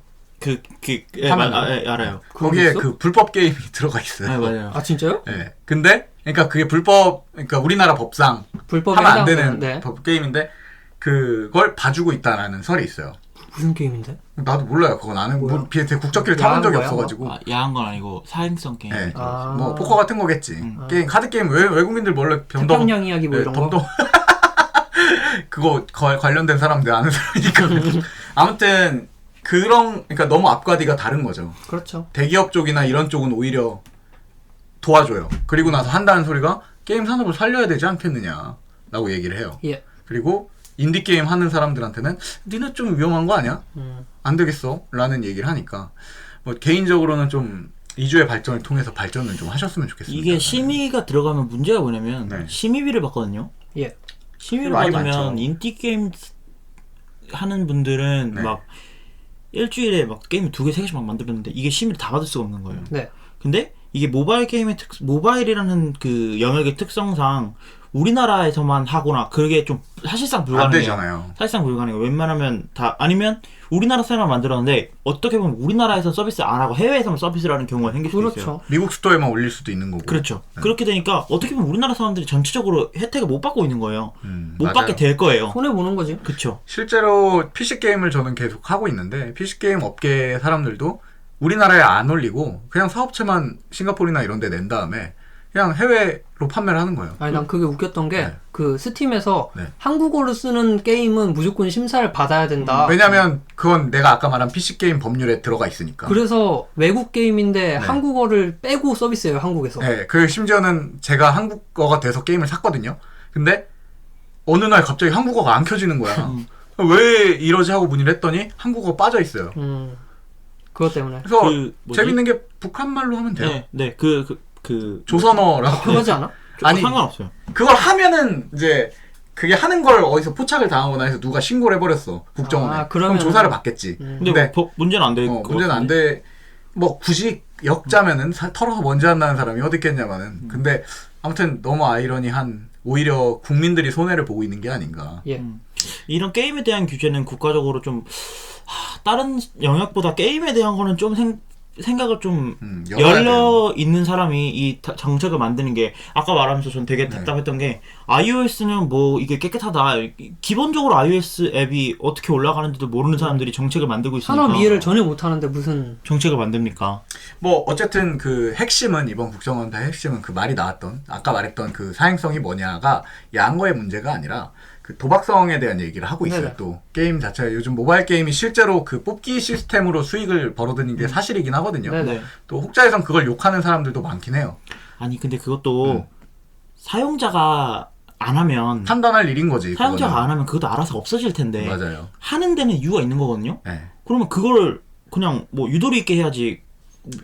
Speaker 3: 알아요.
Speaker 1: 거기에
Speaker 2: 있어?
Speaker 1: 그 불법 게임이 들어가 있어요.
Speaker 3: 네, 맞아요.
Speaker 2: 아 진짜요?
Speaker 1: 네. 근데 그러니까 그게 그러니까 우리나라 법상
Speaker 2: 불법에
Speaker 1: 하면 안
Speaker 2: 해당되는,
Speaker 1: 되는
Speaker 2: 네.
Speaker 1: 법 게임인데 그걸 봐주고 있다라는 설이 있어요.
Speaker 2: 무슨 게임인데?
Speaker 1: 나도 몰라요. 그건 나는
Speaker 2: 뭐야?
Speaker 1: 국적기를 타본 적이
Speaker 2: 야한 거야,
Speaker 1: 없어가지고.
Speaker 3: 아, 야한 건 아니고 사행성 게임.
Speaker 1: 네.
Speaker 2: 아.
Speaker 1: 뭐 포커 같은 거겠지. 게임 카드 게임 외국인들 원래 병동
Speaker 2: 태평양 이야기 뭐 이런 거.
Speaker 1: 덤덤 그거 관련된 사람들 아는 사람이니까. 아무튼 그러니까 너무 앞과 뒤가 다른 거죠.
Speaker 2: 그렇죠.
Speaker 1: 대기업 쪽이나 이런 쪽은 오히려 도와줘요. 그리고 나서 한다는 소리가 게임 산업을 살려야 되지 않겠느냐라고 얘기를 해요.
Speaker 2: 예.
Speaker 1: 그리고 인디게임 하는 사람들한테는 니네 좀 위험한 거 아니야? 안 되겠어? 라는 얘기를 하니까 뭐 개인적으로는 좀 2주의 발전을 통해서 발전을 좀 하셨으면 좋겠습니다.
Speaker 3: 이게 심의가 들어가면 문제가 뭐냐면
Speaker 1: 네.
Speaker 3: 심의비를 받거든요.
Speaker 2: 예.
Speaker 3: 심의를
Speaker 1: 많이
Speaker 3: 받으면
Speaker 1: 많죠.
Speaker 3: 인디 게임 하는 분들은
Speaker 1: 네.
Speaker 3: 막 일주일에 막 게임 2개, 3개씩 막 만들었는데 이게 심의를 다 받을 수가 없는 거예요.
Speaker 2: 네.
Speaker 3: 근데 이게 모바일 게임의 모바일이라는 그 영역의 특성상 우리나라에서만 하거나 그게 좀 사실상
Speaker 1: 안
Speaker 3: 불가능해요.
Speaker 1: 되잖아요.
Speaker 3: 사실상 불가능해요. 웬만하면 다 아니면 우리나라 사람만 만들었는데 어떻게 보면 우리나라에서 서비스 안 하고 해외에서만 서비스를 하는 경우가 생길 수 있어요.
Speaker 2: 그렇죠.
Speaker 1: 미국 스토어에만 올릴 수도 있는 거고.
Speaker 3: 그렇죠.
Speaker 1: 네.
Speaker 3: 그렇게 되니까 어떻게 보면 우리나라 사람들이 전체적으로 혜택을 못 받고 있는 거예요. 못
Speaker 1: 맞아요.
Speaker 3: 받게 될 거예요.
Speaker 2: 손해 보는 거지.
Speaker 3: 그렇죠.
Speaker 1: 실제로 PC 게임을 저는 계속 하고 있는데 PC 게임 업계 사람들도 우리나라에 안 올리고 그냥 사업체만 싱가포르나 이런 데 낸 다음에 그냥 해외로 판매를 하는 거예요.
Speaker 2: 아니 난 그게 웃겼던 게
Speaker 1: 네.
Speaker 2: 그 스팀에서
Speaker 1: 네.
Speaker 2: 한국어로 쓰는 게임은 무조건 심사를 받아야 된다.
Speaker 1: 왜냐면 그건 내가 아까 말한 PC 게임 법률에 들어가 있으니까.
Speaker 2: 그래서 외국 게임인데 한국어를 빼고 서비스해요 한국에서.
Speaker 1: 네, 그 심지어는 제가 한국어가 돼서 게임을 샀거든요. 근데 어느 날 갑자기 한국어가 안 켜지는 거야. 왜 이러지 하고 문의를 했더니 한국어 빠져 있어요.
Speaker 2: 그것 때문에.
Speaker 1: 그래서
Speaker 3: 그 뭐지?
Speaker 1: 재밌는 게 북한 말로 하면 돼요.
Speaker 3: 네, 네,
Speaker 1: 조선어라고.
Speaker 2: 그거지 않아?
Speaker 1: 아니,
Speaker 3: 상관없어요.
Speaker 1: 그걸 하면은 이제 그게 하는 걸 어디서 포착을 당하거나 해서 누가 신고를 해버렸어 국정원에.
Speaker 2: 아,
Speaker 1: 그럼
Speaker 2: 그러면은-
Speaker 1: 조사를 받겠지.
Speaker 3: 근데 문제는 안 돼.
Speaker 1: 문제는 안 돼. 뭐 굳이 역자면은 털어서 먼지 안 나는 사람이 어디 있겠냐마는. 근데 아무튼 너무 아이러니한 오히려 국민들이 손해를 보고 있는 게 아닌가.
Speaker 2: 예.
Speaker 3: 이런 게임에 대한 규제는 국가적으로 좀 다른 영역보다 게임에 대한 거는 좀 생각을 좀
Speaker 1: 열어야
Speaker 3: 열려 있는 사람이 이 정책을 만드는 게 아까 말하면서 전 되게 답답했던 게 iOS는 뭐 이게 깨끗하다. 기본적으로 iOS 앱이 어떻게 올라가는지도 모르는 사람들이 정책을 만들고 있으니까
Speaker 2: 산업 이해를 전혀 못하는데 무슨
Speaker 3: 정책을 만듭니까?
Speaker 1: 뭐 어쨌든 그 핵심은 이번 국정원의 핵심은 그 말이 나왔던 아까 말했던 그 사행성이 뭐냐가 양거의 문제가 아니라 그 도박성에 대한 얘기를 하고 있어요.
Speaker 2: 네네.
Speaker 1: 또 게임 자체가 요즘 모바일 게임이 실제로 그 뽑기 시스템으로 수익을 벌어들이는 게 사실이긴 하거든요.
Speaker 2: 네네.
Speaker 1: 또 혹자에선 그걸 욕하는 사람들도 많긴 해요.
Speaker 3: 아니 근데 그것도 사용자가 안 하면
Speaker 1: 판단할 일인 거지.
Speaker 3: 사용자가
Speaker 1: 그거는.
Speaker 3: 안 하면 그것도 알아서 없어질 텐데
Speaker 1: 맞아요.
Speaker 3: 하는 데는 이유가 있는 거거든요.
Speaker 1: 네.
Speaker 3: 그러면 그걸 그냥 뭐 유도리 있게 해야지.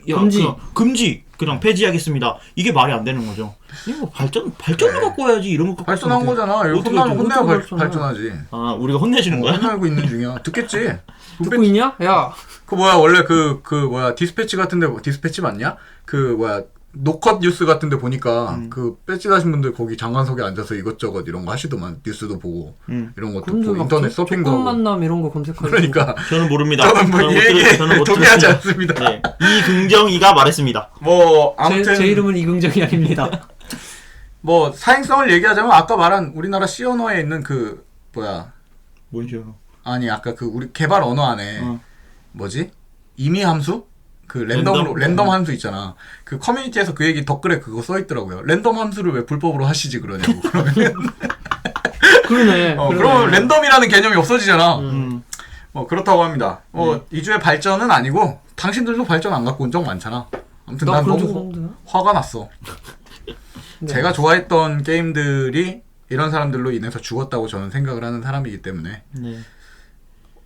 Speaker 2: 금지.
Speaker 3: 그냥 금지 그냥 폐지하겠습니다. 이게 말이 안 되는 거죠. 이거 발전을 갖고 해야지 이런 거 갖고
Speaker 1: 발전한
Speaker 3: 있으면
Speaker 1: 거잖아. 이거
Speaker 3: 어떻게
Speaker 1: 혼나면
Speaker 3: 하지?
Speaker 1: 혼내야
Speaker 2: 어떻게
Speaker 1: 발전하지.
Speaker 3: 아 우리가 혼내주는 거야?
Speaker 1: 혼나고 있는 중이야. 듣겠지.
Speaker 2: 듣고 있냐? 야,
Speaker 1: 그 뭐야 원래 그 뭐야 디스패치 같은데 디스패치 맞냐? 그 뭐야 노컷 뉴스 같은데 보니까 그 배지 다신 분들 거기 장관석에 앉아서 이것저것 이런 거 하시더만 뉴스도 보고 이런 것도
Speaker 2: 그런데
Speaker 1: 보고
Speaker 2: 막
Speaker 1: 인터넷 서핑도
Speaker 2: 조건
Speaker 1: 하고.
Speaker 2: 만남 이런 거 검색하고.
Speaker 1: 그러니까
Speaker 3: 저는 모릅니다.
Speaker 1: 저는 뭐 이 얘기에
Speaker 3: 저는 못
Speaker 1: 동의하지
Speaker 3: 들었습니다.
Speaker 1: 않습니다.
Speaker 3: 네. 이긍정이가 말했습니다.
Speaker 1: 뭐 아무튼
Speaker 2: 제 이름은 이긍정이 아닙니다.
Speaker 1: 뭐 사행성을 얘기하자면 아까 말한 우리나라 C 언어에 있는 그 뭐야
Speaker 3: 뭐죠?
Speaker 1: 아니 아까 그 우리 개발 언어 안에 뭐지 임의 함수 그 랜덤으로 랜덤 함수 있잖아. 그 커뮤니티에서 그 얘기 댓글에 그거 써 있더라고요. 랜덤 함수를 왜 불법으로 하시지 그러냐고. 그러면
Speaker 2: 그러네.
Speaker 1: 그러면 랜덤이라는 개념이 없어지잖아.
Speaker 3: 음.
Speaker 1: 뭐 그렇다고 합니다. 이주의 발전은 아니고 당신들도 발전 안 갖고 온 적 많잖아. 아무튼
Speaker 2: 나
Speaker 1: 난
Speaker 2: 그런 적
Speaker 1: 너무
Speaker 2: 없는데.
Speaker 1: 화가 났어.
Speaker 2: 네.
Speaker 1: 제가 좋아했던 게임들이 이런 사람들로 인해서 죽었다고 저는 생각을 하는 사람이기 때문에
Speaker 3: 네.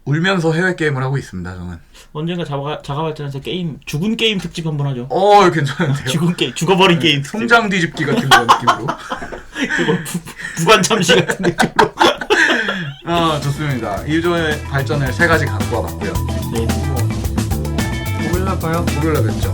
Speaker 1: 울면서 해외 게임을 하고 있습니다. 저는.
Speaker 3: 언젠가 자가 발전해서 죽은 게임 특집 한번 하죠.
Speaker 1: 괜찮은데요.
Speaker 3: 죽은 게임, 죽어버린 게임 특집.
Speaker 1: 송장 뒤집기 같은 그런 느낌으로.
Speaker 3: 그거 부관 참시 같은 느낌으로.
Speaker 1: 좋습니다. 이주의 발전을 3가지 갖고 와봤고요.
Speaker 3: 네.
Speaker 2: 목요일 날 봐요.
Speaker 1: 목요일에 뵙죠.